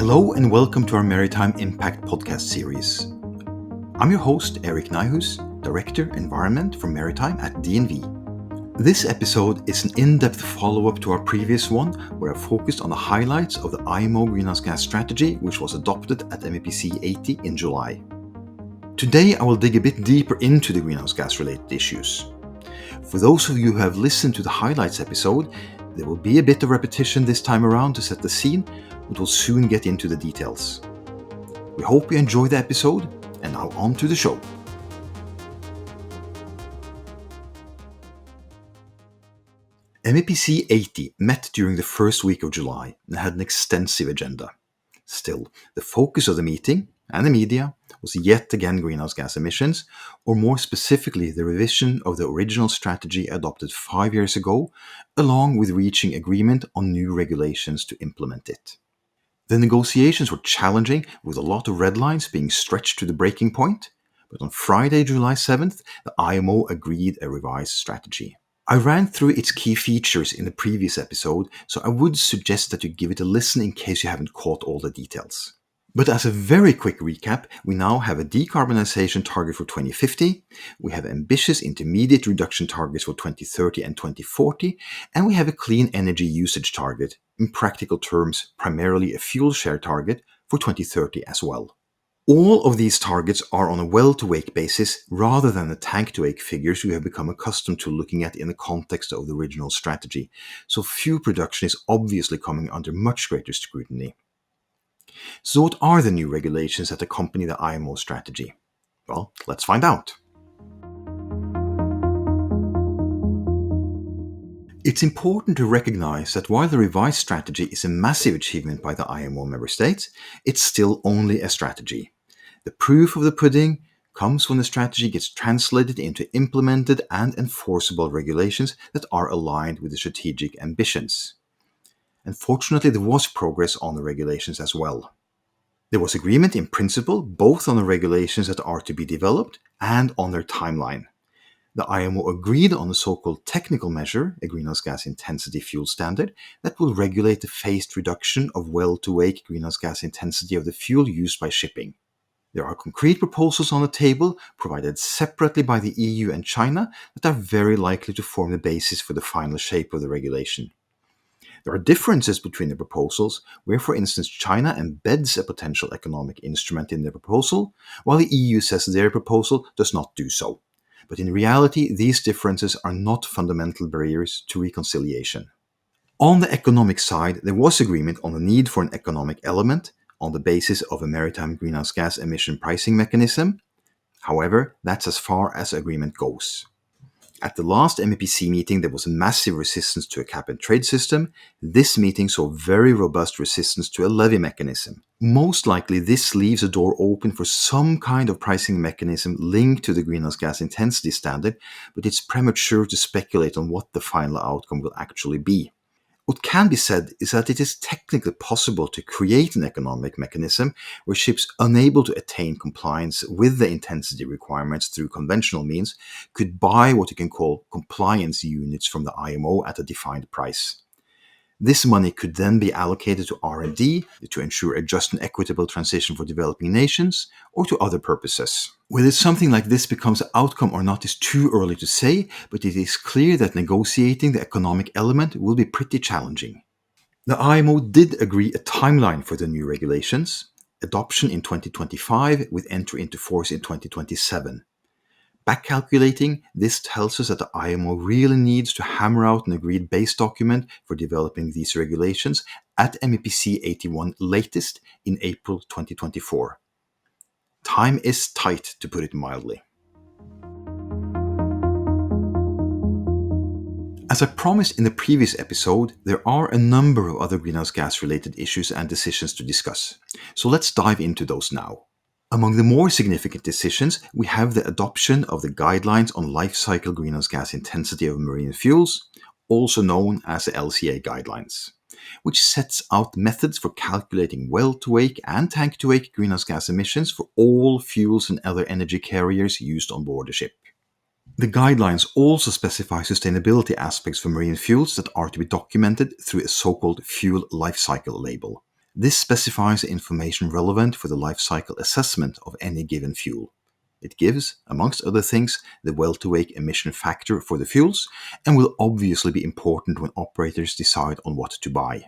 Hello and welcome to our Maritime Impact podcast series. I'm your host, Eirik Nyhus, Director Environment for Maritime at DNV. This episode is an in-depth follow-up to our previous one, where I focused on the highlights of the IMO greenhouse gas strategy, which was adopted at MEPC 80 in July. Today I will dig a bit deeper into the greenhouse gas related issues. For those of you who have listened to the highlights episode, there will be a bit of repetition this time around to set the scene, but we'll soon get into the details. We hope you enjoy the episode, and now on to the show. MEPC 80 met during the first week of July and had an extensive agenda. Still, the focus of the meeting and the media was yet again greenhouse gas emissions, or more specifically the revision of the original strategy adopted 5 years ago, along with reaching agreement on new regulations to implement it. The negotiations were challenging, with a lot of red lines being stretched to the breaking point, but on Friday, July 7th, the IMO agreed a revised strategy. I ran through its key features in the previous episode, so I would suggest that you give it a listen in case you haven't caught all the details. But as a very quick recap, we now have a decarbonization target for 2050, we have ambitious intermediate reduction targets for 2030 and 2040, and we have a clean energy usage target, in practical terms primarily a fuel share target, for 2030 as well. All of these targets are on a well-to-wake basis rather than the tank-to-wake figures we have become accustomed to looking at in the context of the original strategy, so fuel production is obviously coming under much greater scrutiny. So what are the new regulations that accompany the IMO strategy? Well, let's find out. It's important to recognize that while the revised strategy is a massive achievement by the IMO member states, it's still only a strategy. The proof of the pudding comes when the strategy gets translated into implemented and enforceable regulations that are aligned with the strategic ambitions. And fortunately, there was progress on the regulations as well. There was agreement in principle both on the regulations that are to be developed and on their timeline. The IMO agreed on a so-called technical measure, a greenhouse gas intensity fuel standard, that will regulate the phased reduction of well-to-wake greenhouse gas intensity of the fuel used by shipping. There are concrete proposals on the table, provided separately by the EU and China, that are very likely to form the basis for the final shape of the regulation. There are differences between the proposals, where for instance China embeds a potential economic instrument in their proposal, while the EU says their proposal does not do so. But in reality, these differences are not fundamental barriers to reconciliation. On the economic side, there was agreement on the need for an economic element on the basis of a maritime greenhouse gas emission pricing mechanism. However, that's as far as agreement goes. At the last MEPC meeting, there was a massive resistance to a cap-and-trade system. This meeting saw very robust resistance to a levy mechanism. Most likely, this leaves a door open for some kind of pricing mechanism linked to the greenhouse gas intensity standard, but it's premature to speculate on what the final outcome will actually be. What can be said is that it is technically possible to create an economic mechanism where ships unable to attain compliance with the intensity requirements through conventional means could buy what you can call compliance units from the IMO at a defined price. This money could then be allocated to R&D to ensure a just and equitable transition for developing nations, or to other purposes. Whether something like this becomes an outcome or not is too early to say, but it is clear that negotiating the economic element will be pretty challenging. The IMO did agree a timeline for the new regulations, adoption in 2025 with entry into force in 2027. Back calculating, this tells us that the IMO really needs to hammer out an agreed base document for developing these regulations at MEPC 81 latest in April 2024. Time is tight, to put it mildly. As I promised in the previous episode, there are a number of other greenhouse gas related issues and decisions to discuss. So let's dive into those now. Among the more significant decisions, we have the adoption of the guidelines on life cycle greenhouse gas intensity of marine fuels, also known as the LCA guidelines, which sets out methods for calculating well-to-wake and tank-to-wake greenhouse gas emissions for all fuels and other energy carriers used on board a ship. The guidelines also specify sustainability aspects for marine fuels that are to be documented through a so-called fuel life cycle label. This specifies the information relevant for the life cycle assessment of any given fuel. It gives, amongst other things, the well-to-wake emission factor for the fuels and will obviously be important when operators decide on what to buy.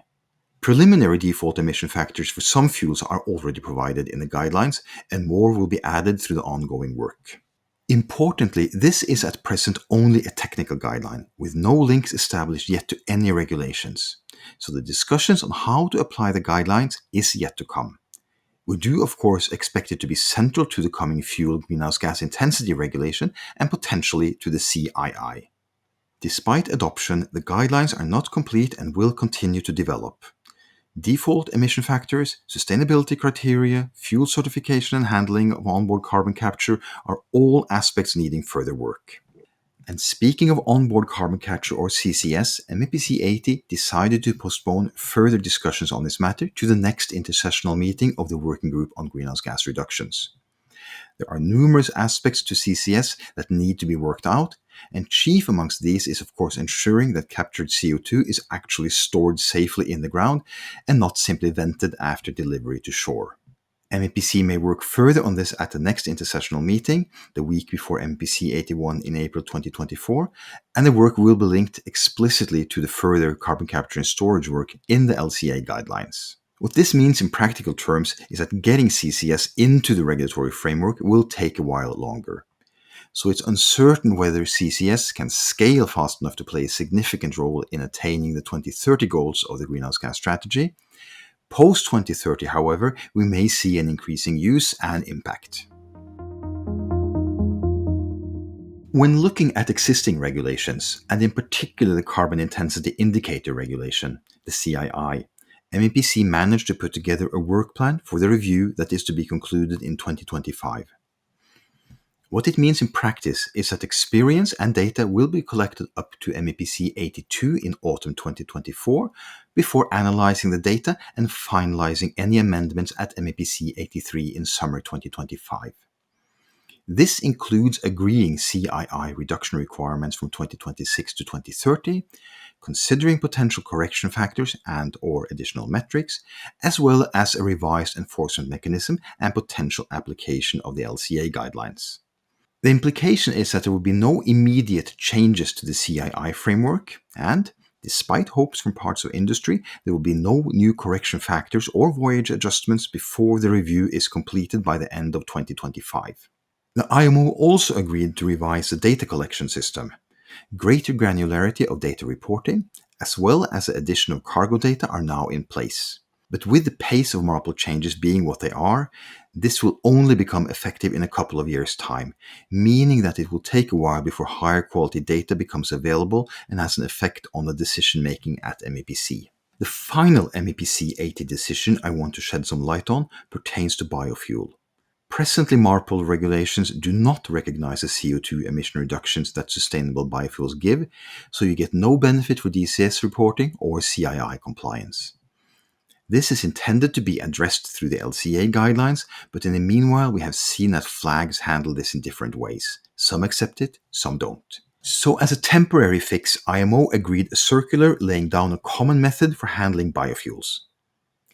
Preliminary default emission factors for some fuels are already provided in the guidelines, and more will be added through the ongoing work. Importantly, this is at present only a technical guideline, with no links established yet to any regulations. So the discussions on how to apply the guidelines is yet to come. We do, of course, expect it to be central to the coming fuel greenhouse gas intensity regulation and potentially to the CII. Despite adoption, the guidelines are not complete and will continue to develop. Default emission factors, sustainability criteria, fuel certification and handling of onboard carbon capture are all aspects needing further work. And speaking of onboard carbon capture or CCS, MEPC 80 decided to postpone further discussions on this matter to the next intersessional meeting of the Working Group on Greenhouse Gas Reductions. There are numerous aspects to CCS that need to be worked out, and chief amongst these is of course ensuring that captured CO2 is actually stored safely in the ground and not simply vented after delivery to shore. MEPC may work further on this at the next intersessional meeting, the week before MEPC 81 in April 2024, and the work will be linked explicitly to the further carbon capture and storage work in the LCA guidelines. What this means in practical terms is that getting CCS into the regulatory framework will take a while longer. So it's uncertain whether CCS can scale fast enough to play a significant role in attaining the 2030 goals of the greenhouse gas strategy. Post 2030, however, we may see an increasing use and impact. When looking at existing regulations, and in particular the Carbon Intensity Indicator Regulation, the CII, MEPC managed to put together a work plan for the review that is to be concluded in 2025. What it means in practice is that experience and data will be collected up to MEPC 82 in autumn 2024 before analyzing the data and finalizing any amendments at MEPC 83 in summer 2025. This includes agreeing CII reduction requirements from 2026 to 2030, considering potential correction factors and/or additional metrics, as well as a revised enforcement mechanism and potential application of the LCA guidelines. The implication is that there will be no immediate changes to the CII framework, and, despite hopes from parts of industry, there will be no new correction factors or voyage adjustments before the review is completed by the end of 2025. The IMO also agreed to revise the data collection system. Greater granularity of data reporting, as well as the addition of cargo data, are now in place. But with the pace of MARPOL changes being what they are, this will only become effective in a couple of years' time, meaning that it will take a while before higher quality data becomes available and has an effect on the decision making at MEPC. The final MEPC 80 decision I want to shed some light on pertains to biofuel. Presently, MARPOL regulations do not recognize the CO2 emission reductions that sustainable biofuels give, so you get no benefit for DCS reporting or CII compliance. This is intended to be addressed through the LCA guidelines, but in the meanwhile we have seen that flags handle this in different ways. Some accept it, some don't. So as a temporary fix, IMO agreed a circular laying down a common method for handling biofuels.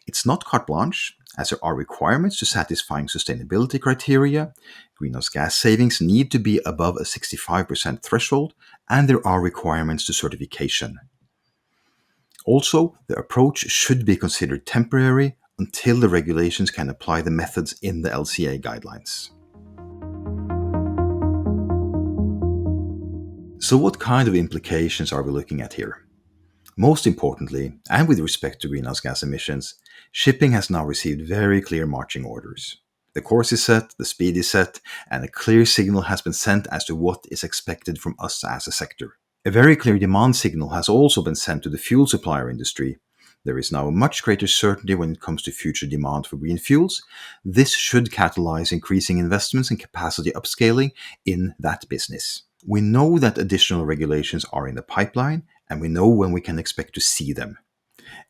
It's not carte blanche, as there are requirements to satisfying sustainability criteria, greenhouse gas savings need to be above a 65% threshold, and there are requirements to certification. Also, the approach should be considered temporary until the regulations can apply the methods in the LCA guidelines. So what kind of implications are we looking at here? Most importantly, and with respect to greenhouse gas emissions, shipping has now received very clear marching orders. The course is set, the speed is set, and a clear signal has been sent as to what is expected from us as a sector. A very clear demand signal has also been sent to the fuel supplier industry. There is now a much greater certainty when it comes to future demand for green fuels. This should catalyze increasing investments and capacity upscaling in that business. We know that additional regulations are in the pipeline, and we know when we can expect to see them.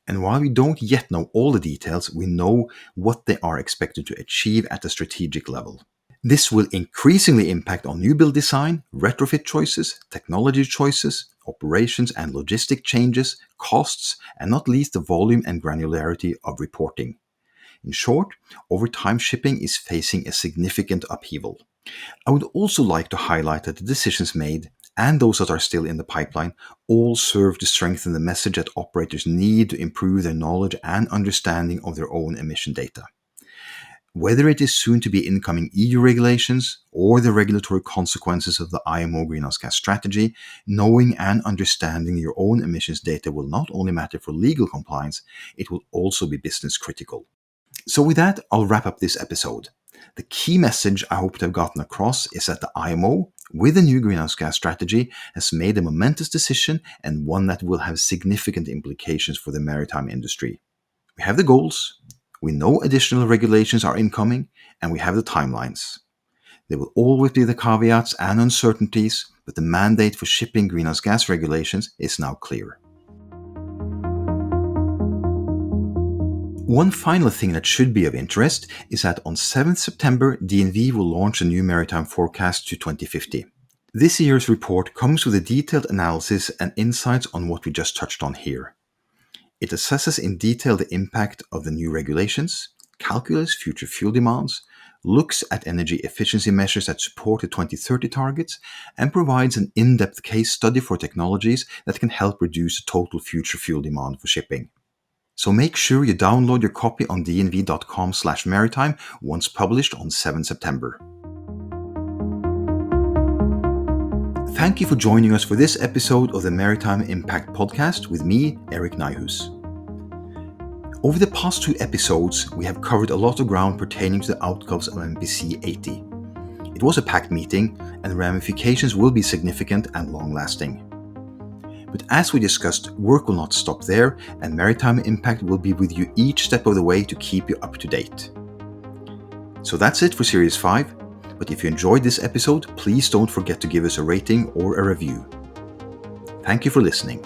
And while we don't yet know all the details, we know what they are expected to achieve at a strategic level. This will increasingly impact on new build design, retrofit choices, technology choices, operations and logistic changes, costs, and not least the volume and granularity of reporting. In short, over time shipping is facing a significant upheaval. I would also like to highlight that the decisions made, and those that are still in the pipeline, all serve to strengthen the message that operators need to improve their knowledge and understanding of their own emission data. Whether it is soon to be incoming EU regulations or the regulatory consequences of the IMO greenhouse gas strategy, knowing and understanding your own emissions data will not only matter for legal compliance, it will also be business critical. So with that, I'll wrap up this episode. The key message I hope to have gotten across is that the IMO, with the new greenhouse gas strategy, has made a momentous decision and one that will have significant implications for the maritime industry. We have the goals, we know additional regulations are incoming, and we have the timelines. There will always be the caveats and uncertainties, but the mandate for shipping greenhouse gas regulations is now clear. One final thing that should be of interest is that on 7th September, DNV will launch a new maritime forecast to 2050. This year's report comes with a detailed analysis and insights on what we just touched on here. It assesses in detail the impact of the new regulations, calculates future fuel demands, looks at energy efficiency measures that support the 2030 targets, and provides an in-depth case study for technologies that can help reduce the total future fuel demand for shipping. So make sure you download your copy on dnv.com/maritime once published on 7 September. Thank you for joining us for this episode of the Maritime Impact Podcast with me, Eirik Nyhus. Over the past 2 episodes, we have covered a lot of ground pertaining to the outcomes of MEPC 80. It was a packed meeting, and the ramifications will be significant and long-lasting. But as we discussed, work will not stop there, and Maritime Impact will be with you each step of the way to keep you up to date. So that's it for Series 5. But if you enjoyed this episode, please don't forget to give us a rating or a review. Thank you for listening.